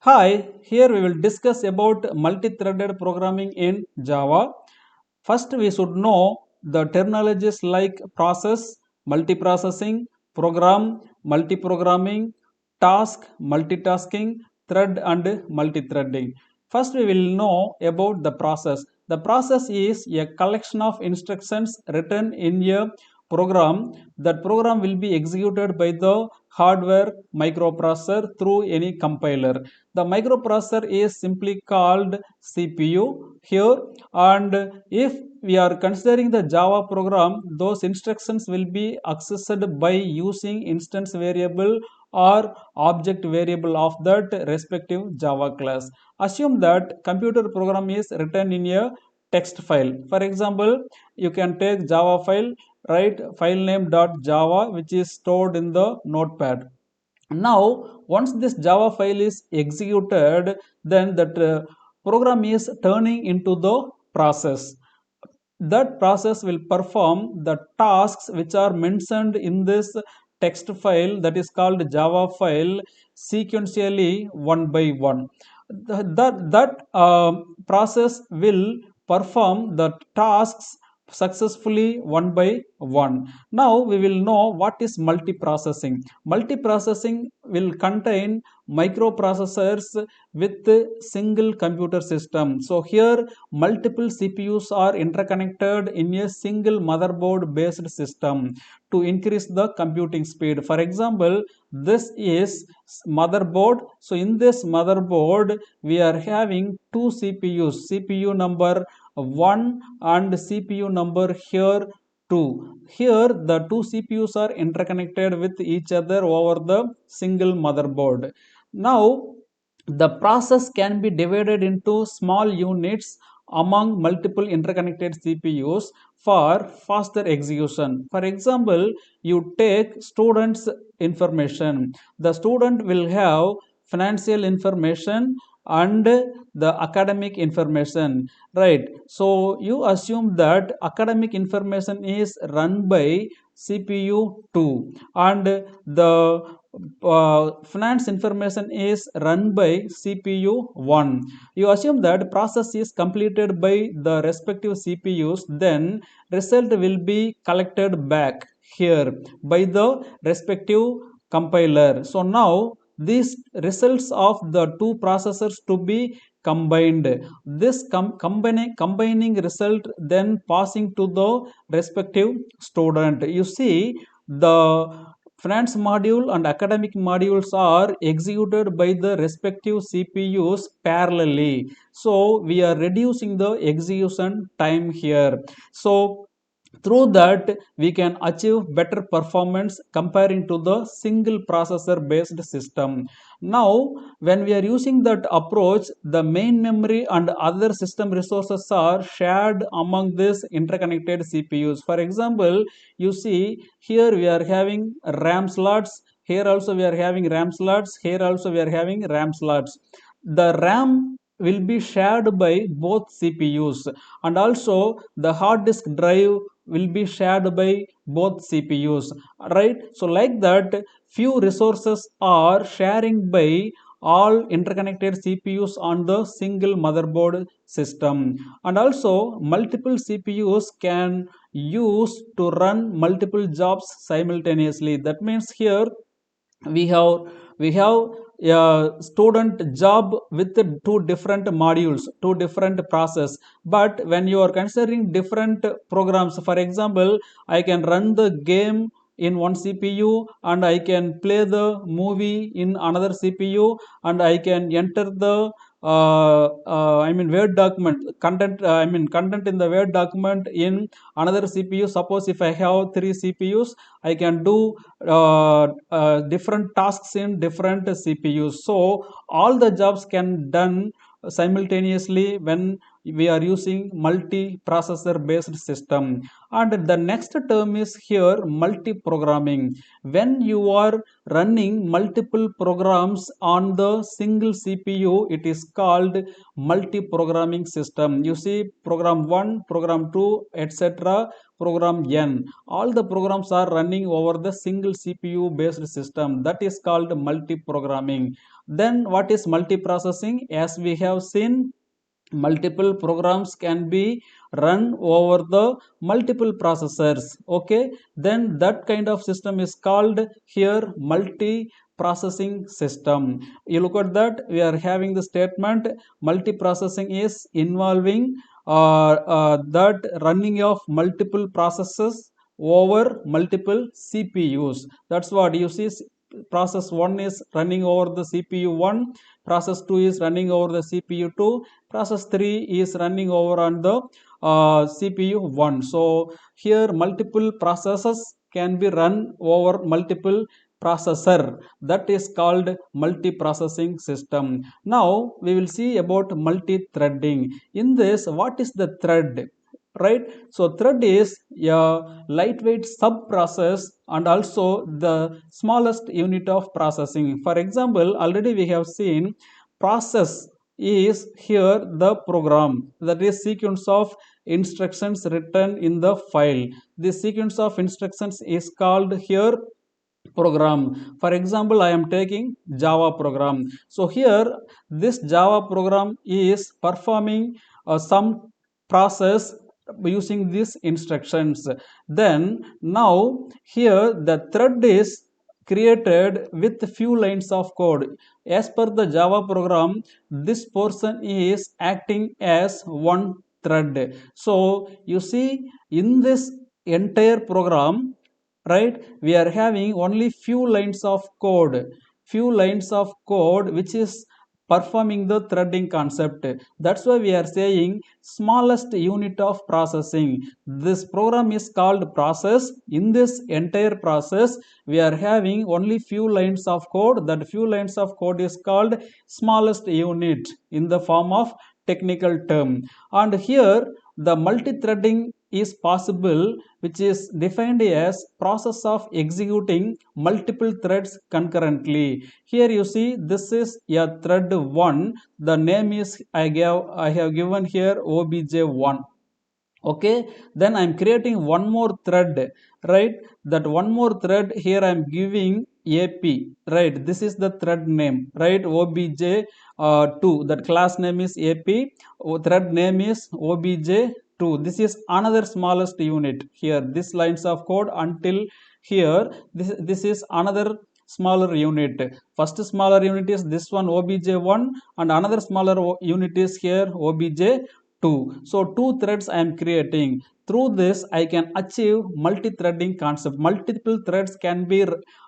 Hi, here we will discuss about multi-threaded programming in Java. First, we should know the terminologies like process, multiprocessing, program, multiprogramming, task, multitasking, thread and multithreading. First, we will know about the process. The process is a collection of instructions written in a program. That program will be executed by the hardware microprocessor through any compiler. The microprocessor is simply called CPU here, and if we are considering the Java program, those instructions will be accessed by using instance variable or object variable of that respective Java class. Assume that computer program is written in a text file. For example, you can take Java file, write file name .java, which is stored in the notepad. Now, once this Java file is executed, then that program is turning into the process. That process will perform the tasks which are mentioned in this text file, that is called Java file, sequentially one by one. That process will perform the tasks successfully one by one. Now we will know what is multiprocessing. Multiprocessing will contain microprocessors with single computer system. So here multiple CPUs are interconnected in a single motherboard based system to increase the computing speed. For example, this is motherboard. So in this motherboard we are having two CPUs, CPU number 1 and CPU number here 2. Here the two CPUs are interconnected with each other over the single motherboard. Now the process can be divided into small units among multiple interconnected CPUs for faster execution. For example, you take students' information. The student will have financial information and the academic information, right? So you assume that academic information is run by CPU 2 and the finance information is run by CPU 1. You assume that process is completed by the respective CPUs, then result will be collected back here by the respective compiler. So now these results of the two processors to be combined. This combining result then passing to the respective student. You see, the finance module and academic modules are executed by the respective CPUs parallelly. So we are reducing the execution time here. So through that we can achieve better performance comparing to the single processor based system. Now when we are using that approach, the main memory and other system resources are shared among these interconnected CPUs. For example, you see here we are having RAM slots, here also we are having RAM slots, here also we are having RAM slots. The RAM will be shared by both CPUs, and also the hard disk drive will be shared by both CPUs, right? So like that, few resources are sharing by all interconnected CPUs on the single motherboard system, and also multiple CPUs can use to run multiple jobs simultaneously. That means here we have we have a student job with two different modules, two different process. But when you are considering different programs, for example, I can run the game in one CPU and I can play the movie in another CPU, and I can enter the Word document content. Content in the Word document in another CPU. Suppose if I have three CPUs, I can do different tasks in different CPUs. So all the jobs can done simultaneously when we are using multi-processor based system. And the next term is here multi-programming. When you are running multiple programs on the single CPU, it is called multi-programming system. You see program 1, program 2, etc., program n, all the programs are running over the single CPU based system. That is called multi-programming. Then what is multiprocessing? As we have seen, multiple programs can be run over the multiple processors. Okay, then that kind of system is called here multi-processing system. You look at that, we are having the statement multiprocessing is involving that running of multiple processes over multiple CPUs. That's what you see. Process 1 is running over the CPU 1, process 2 is running over the CPU 2, process 3 is running over on the CPU 1. So here multiple processes can be run over multiple processor. That is called multiprocessing system. Now we will see about multi-threading. In this, what is the thread? Right, so thread is a lightweight sub process and also the smallest unit of processing. For example, already we have seen process is here the program, that is sequence of instructions written in the file. This sequence of instructions is called here program. For example, I am taking Java program. So here this Java program is performing some process using these instructions. Then now here the thread is created with few lines of code. As per the Java program, this portion is acting as one thread. So you see in this entire program, right, we are having only few lines of code which is performing the threading concept. That's why we are saying smallest unit of processing. This program is called process. In this entire process we are having only few lines of code. That few lines of code is called smallest unit in the form of technical term. And here the multi-threading is possible, which is defined as process of executing multiple threads concurrently. Here you see this is a thread 1. The name is I have given here obj1. Okay, then I'm creating one more thread, right? That one more thread here I'm giving ap, right? This is the thread name, right? obj 2, that class name is ap, thread name is obj2. This is another smallest unit. Here this lines of code until here, this is another smaller unit. First smaller unit is this one obj1, and another smaller unit is here obj2. So two threads I am creating. Through this I can achieve multi-threading concept. Multiple threads can be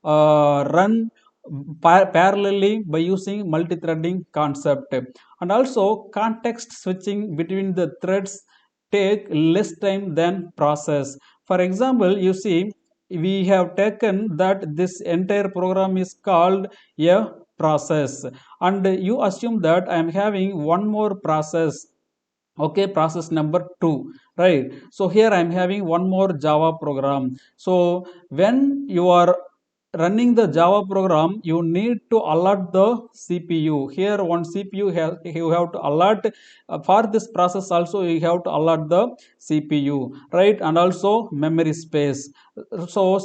run parallelly by using multi-threading concept. And also context switching between the threads take less time than process. For example, you see we have taken that this entire program is called a process, and you assume that I am having one more process. Okay, process number 2, right? So here I am having one more Java program. So when you are running the Java program, you need to alert the CPU. Here one CPU you have to alert. For this process also you have to alert the CPU, right? And also memory space. So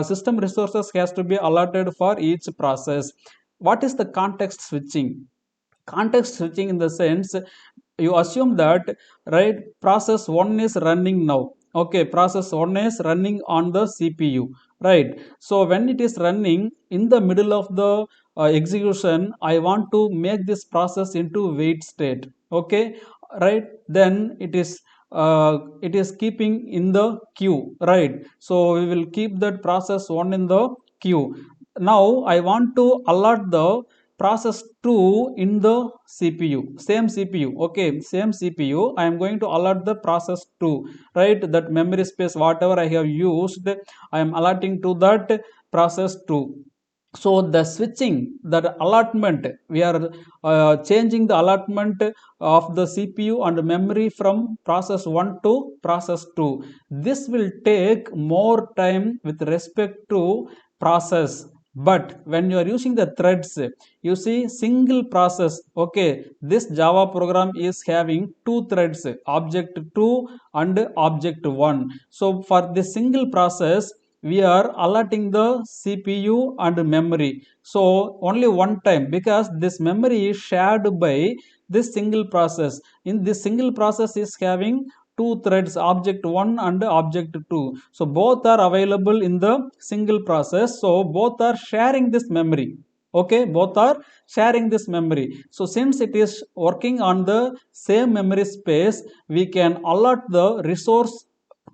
system resources has to be alerted for each process. What is the context switching? Context switching in the sense, you assume that, right, process 1 is running now. Okay, process 1 is running on the CPU, right? So when it is running in the middle of the execution, I want to make this process into wait state. Okay, right, then it is keeping in the queue, right? So we will keep that process 1 in the queue. Now I want to alert the process 2 in the CPU, same CPU. Okay, same CPU, I am going to alert the process 2, right? That memory space whatever I have used, I am alerting to that process 2. So the switching, that allotment, we are changing the allotment of the CPU and memory from process 1 to process 2. This will take more time with respect to process. But when you are using the threads, you see single process. Okay, this Java program is having two threads, object 2 and object 1. So for this single process, we are allotting the CPU and memory. So only one time, because this memory is shared by this single process. In this single process is having two threads, object 1 and object 2. So both are available in the single process, so both are sharing this memory. Okay, both are sharing this memory. So since it is working on the same memory space, we can allot the resource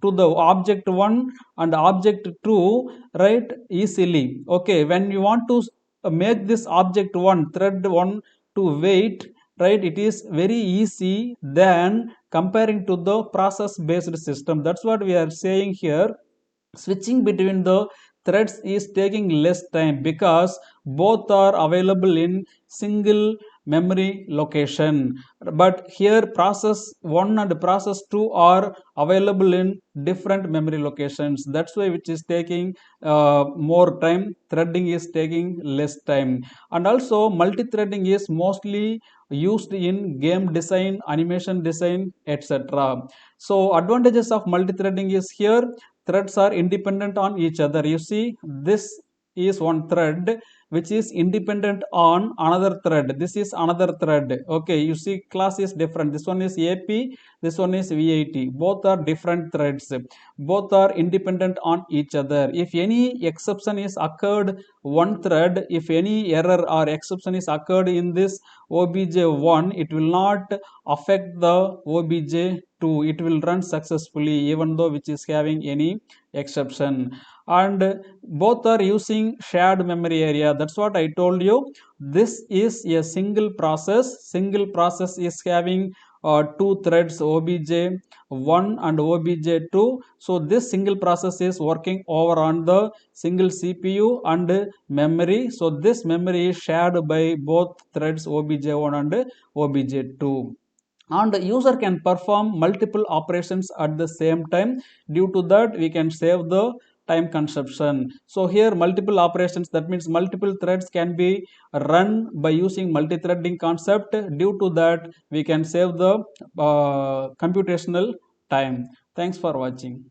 to the object 1 and object 2, right, easily. Okay, when you want to make this object 1, thread 1, to wait, right, it is very easy than comparing to the process based system. That's what we are saying here. Switching between the threads is taking less time because both are available in single memory location. But here process 1 and process 2 are available in different memory locations. That's why which is taking more time, threading is taking less time. And also multi-threading is mostly used in game design, animation design, etc. So advantages of multi-threading is here: threads are independent on each other. You see, this is one thread which is independent on another thread. This is another thread. Okay, you see class is different. This one is AP, this one is VIT. Both are different threads, both are independent on each other. If any exception is occurred one thread, if any error or exception is occurred in this obj1, it will not affect the obj2. It will run successfully even though which is having any exception. And both are using shared memory area. That's what I told you. This is a single process. Single process is having two threads, obj1 and obj2. So this single process is working over on the single CPU and memory. So this memory is shared by both threads, obj1 and obj2. And the user can perform multiple operations at the same time. Due to that, we can save the time consumption. So here multiple operations, that means multiple threads can be run by using multi-threading concept. Due to that, we can save the computational time. Thanks for watching.